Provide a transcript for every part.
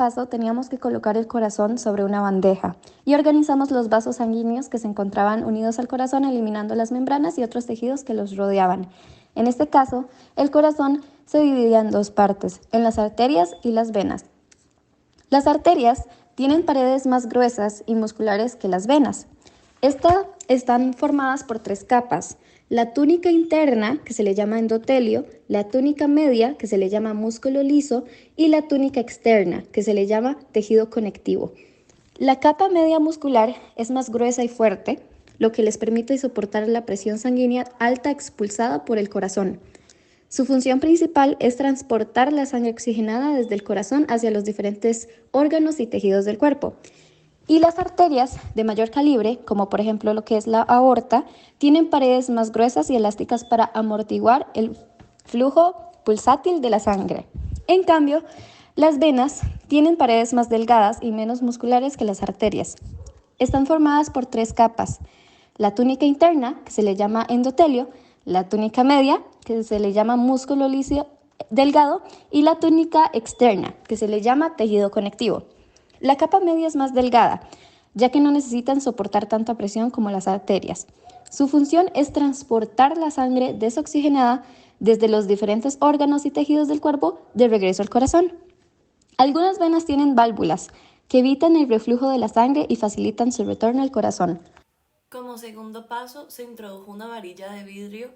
paso teníamos que colocar el corazón sobre una bandeja y organizamos los vasos sanguíneos que se encontraban unidos al corazón, eliminando las membranas y otros tejidos que los rodeaban. En este caso, el corazón se dividía en dos partes, en las arterias y las venas. Las arterias tienen paredes más gruesas y musculares que las venas. Estas están formadas por tres capas: la túnica interna, que se le llama endotelio, la túnica media, que se le llama músculo liso, y la túnica externa, que se le llama tejido conectivo. La capa media muscular es más gruesa y fuerte, lo que les permite soportar la presión sanguínea alta expulsada por el corazón. Su función principal es transportar la sangre oxigenada desde el corazón hacia los diferentes órganos y tejidos del cuerpo. Y las arterias de mayor calibre, como por ejemplo lo que es la aorta, tienen paredes más gruesas y elásticas para amortiguar el flujo pulsátil de la sangre. En cambio, las venas tienen paredes más delgadas y menos musculares que las arterias. Están formadas por tres capas: la túnica interna, que se le llama endotelio, la túnica media, que se le llama músculo liso delgado, y la túnica externa, que se le llama tejido conectivo. La capa media es más delgada, ya que no necesitan soportar tanta presión como las arterias. Su función es transportar la sangre desoxigenada desde los diferentes órganos y tejidos del cuerpo de regreso al corazón. Algunas venas tienen válvulas que evitan el reflujo de la sangre y facilitan su retorno al corazón. Como segundo paso, se introdujo una varilla de vidrio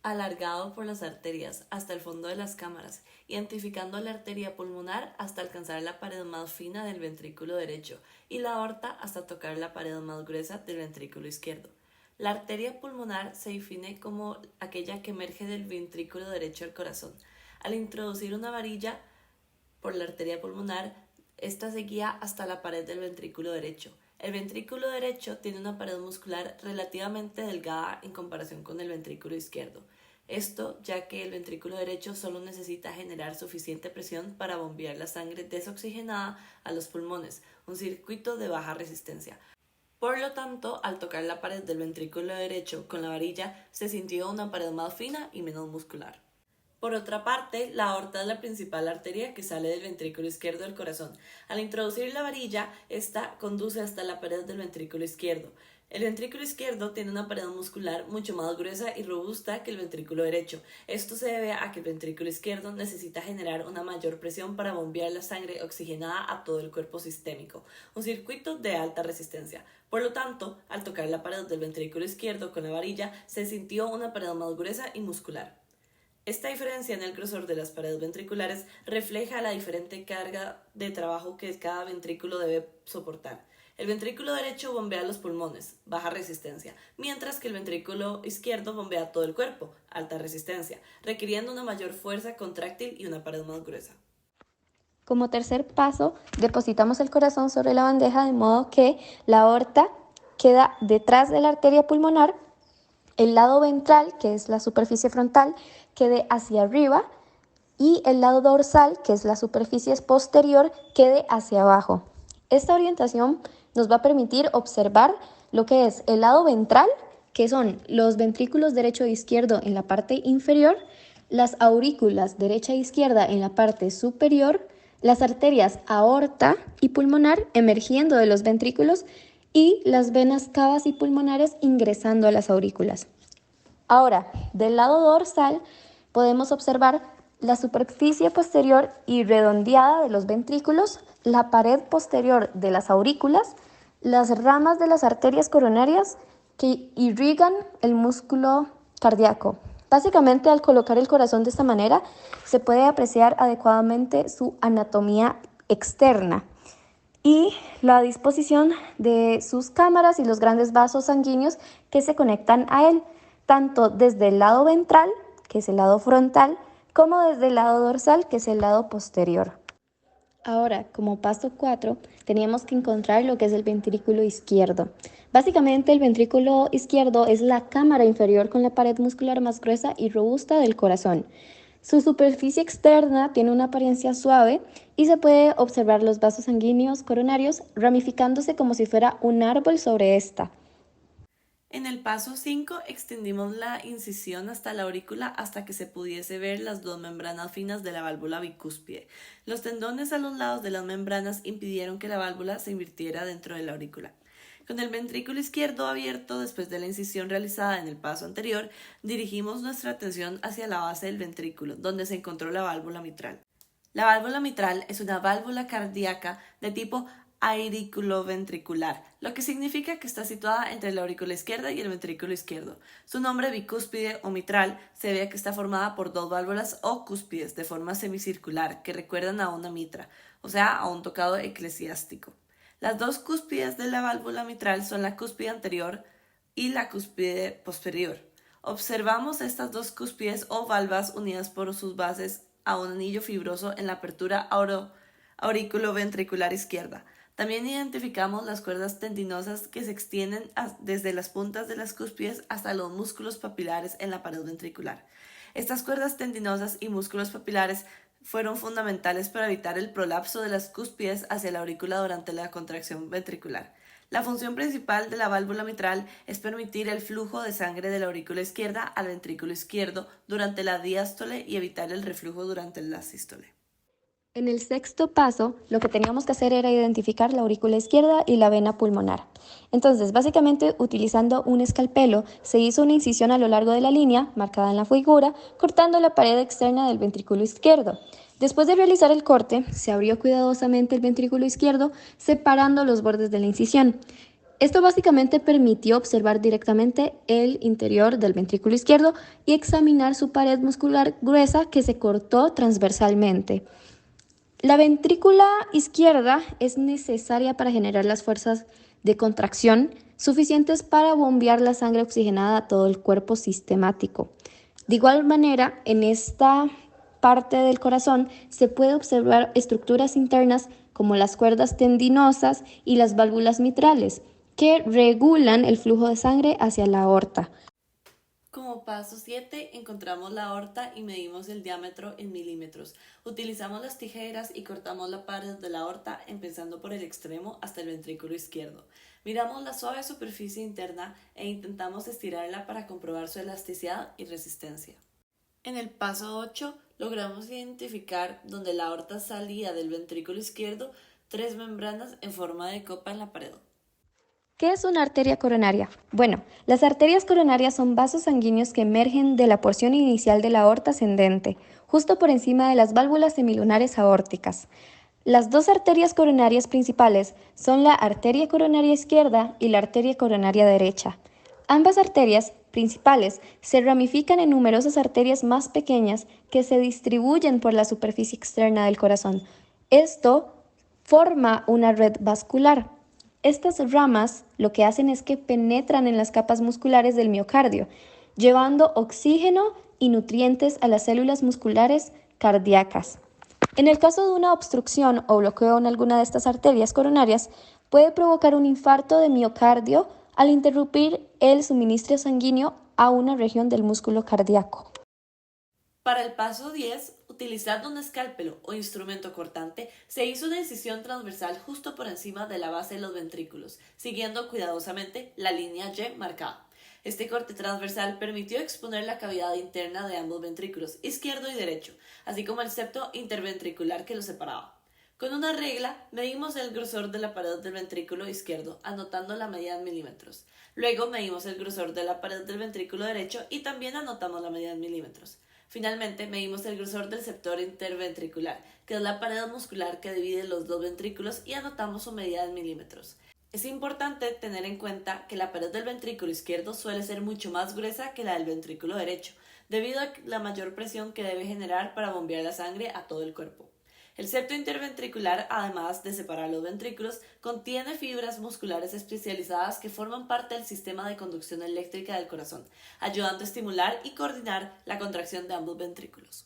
alargado por las arterias hasta el fondo de las cámaras, identificando la arteria pulmonar hasta alcanzar la pared más fina del ventrículo derecho y la aorta hasta tocar la pared más gruesa del ventrículo izquierdo. La arteria pulmonar se define como aquella que emerge del ventrículo derecho del corazón. Al introducir una varilla por la arteria pulmonar, esta se guía hasta la pared del ventrículo derecho. El ventrículo derecho tiene una pared muscular relativamente delgada en comparación con el ventrículo izquierdo. Esto ya que el ventrículo derecho solo necesita generar suficiente presión para bombear la sangre desoxigenada a los pulmones, un circuito de baja resistencia. Por lo tanto, al tocar la pared del ventrículo derecho con la varilla, se sintió una pared más fina y menos muscular. Por otra parte, la aorta es la principal arteria que sale del ventrículo izquierdo del corazón. Al introducir la varilla, esta conduce hasta la pared del ventrículo izquierdo. El ventrículo izquierdo tiene una pared muscular mucho más gruesa y robusta que el ventrículo derecho. Esto se debe a que el ventrículo izquierdo necesita generar una mayor presión para bombear la sangre oxigenada a todo el cuerpo sistémico, un circuito de alta resistencia. Por lo tanto, al tocar la pared del ventrículo izquierdo con la varilla, se sintió una pared más gruesa y muscular. Esta diferencia en el grosor de las paredes ventriculares refleja la diferente carga de trabajo que cada ventrículo debe soportar. El ventrículo derecho bombea los pulmones, baja resistencia, mientras que el ventrículo izquierdo bombea todo el cuerpo, alta resistencia, requiriendo una mayor fuerza contráctil y una pared más gruesa. Como tercer paso, depositamos el corazón sobre la bandeja de modo que la aorta queda detrás de la arteria pulmonar, el lado ventral, que es la superficie frontal, quede hacia arriba y el lado dorsal, que es la superficie posterior, quede hacia abajo. Esta orientación nos va a permitir observar lo que es el lado ventral, que son los ventrículos derecho e izquierdo en la parte inferior, las aurículas derecha e izquierda en la parte superior, las arterias aorta y pulmonar emergiendo de los ventrículos y las venas cavas y pulmonares ingresando a las aurículas. Ahora, del lado dorsal podemos observar la superficie posterior y redondeada de los ventrículos, la pared posterior de las aurículas, las ramas de las arterias coronarias que irrigan el músculo cardíaco. Básicamente, al colocar el corazón de esta manera, se puede apreciar adecuadamente su anatomía externa y la disposición de sus cámaras y los grandes vasos sanguíneos que se conectan a él, tanto desde el lado ventral, que es el lado frontal, como desde el lado dorsal, que es el lado posterior. Ahora, como paso 4, teníamos que encontrar lo que es el ventrículo izquierdo. Básicamente, el ventrículo izquierdo es la cámara inferior con la pared muscular más gruesa y robusta del corazón. Su superficie externa tiene una apariencia suave y se puede observar los vasos sanguíneos coronarios ramificándose como si fuera un árbol sobre esta. En el paso 5 extendimos la incisión hasta la aurícula hasta que se pudiese ver las dos membranas finas de la válvula bicúspide. Los tendones a los lados de las membranas impidieron que la válvula se invirtiera dentro de la aurícula. Con el ventrículo izquierdo abierto después de la incisión realizada en el paso anterior, dirigimos nuestra atención hacia la base del ventrículo, donde se encontró la válvula mitral. La válvula mitral es una válvula cardíaca de tipo auriculoventricular, lo que significa que está situada entre la aurícula izquierda y el ventrículo izquierdo. Su nombre bicúspide o mitral se debe a que está formada por dos válvulas o cúspides de forma semicircular que recuerdan a una mitra, o sea, a un tocado eclesiástico. Las dos cúspides de la válvula mitral son la cúspide anterior y la cúspide posterior. Observamos estas dos cúspides o valvas unidas por sus bases a un anillo fibroso en la apertura auriculoventricular izquierda. También identificamos las cuerdas tendinosas que se extienden desde las puntas de las cúspides hasta los músculos papilares en la pared ventricular. Estas cuerdas tendinosas y músculos papilares fueron fundamentales para evitar el prolapso de las cúspides hacia la aurícula durante la contracción ventricular. La función principal de la válvula mitral es permitir el flujo de sangre de la aurícula izquierda al ventrículo izquierdo durante la diástole y evitar el reflujo durante la sístole. En el sexto paso, lo que teníamos que hacer era identificar la aurícula izquierda y la vena pulmonar. Entonces, básicamente, utilizando un escalpelo, se hizo una incisión a lo largo de la línea, marcada en la figura, cortando la pared externa del ventrículo izquierdo. Después de realizar el corte, se abrió cuidadosamente el ventrículo izquierdo, separando los bordes de la incisión. Esto básicamente permitió observar directamente el interior del ventrículo izquierdo y examinar su pared muscular gruesa que se cortó transversalmente. La ventrícula izquierda es necesaria para generar las fuerzas de contracción suficientes para bombear la sangre oxigenada a todo el cuerpo sistemático. De igual manera, en esta parte del corazón se puede observar estructuras internas como las cuerdas tendinosas y las válvulas mitrales, que regulan el flujo de sangre hacia la aorta. Como paso 7, encontramos la aorta y medimos el diámetro en milímetros. Utilizamos las tijeras y cortamos la pared de la aorta empezando por el extremo hasta el ventrículo izquierdo. Miramos la suave superficie interna e intentamos estirarla para comprobar su elasticidad y resistencia. En el paso 8, logramos identificar donde la aorta salía del ventrículo izquierdo 3 membranas en forma de copa en la pared. ¿Qué es una arteria coronaria? Bueno, las arterias coronarias son vasos sanguíneos que emergen de la porción inicial de la aorta ascendente, justo por encima de las válvulas semilunares aórticas. Las dos arterias coronarias principales son la arteria coronaria izquierda y la arteria coronaria derecha. Ambas arterias principales se ramifican en numerosas arterias más pequeñas que se distribuyen por la superficie externa del corazón. Esto forma una red vascular. Estas ramas lo que hacen es que penetran en las capas musculares del miocardio, llevando oxígeno y nutrientes a las células musculares cardíacas. En el caso de una obstrucción o bloqueo en alguna de estas arterias coronarias, puede provocar un infarto de miocardio al interrumpir el suministro sanguíneo a una región del músculo cardíaco. Para el paso 10, utilizando un escalpelo o instrumento cortante, se hizo una incisión transversal justo por encima de la base de los ventrículos, siguiendo cuidadosamente la línea Y marcada. Este corte transversal permitió exponer la cavidad interna de ambos ventrículos, izquierdo y derecho, así como el septo interventricular que los separaba. Con una regla, medimos el grosor de la pared del ventrículo izquierdo, anotando la medida en milímetros. Luego medimos el grosor de la pared del ventrículo derecho y también anotamos la medida en milímetros. Finalmente, medimos el grosor del septor interventricular, que es la pared muscular que divide los dos ventrículos, y anotamos su medida en milímetros. Es importante tener en cuenta que la pared del ventrículo izquierdo suele ser mucho más gruesa que la del ventrículo derecho, debido a la mayor presión que debe generar para bombear la sangre a todo el cuerpo. El septo interventricular, además de separar los ventrículos, contiene fibras musculares especializadas que forman parte del sistema de conducción eléctrica del corazón, ayudando a estimular y coordinar la contracción de ambos ventrículos.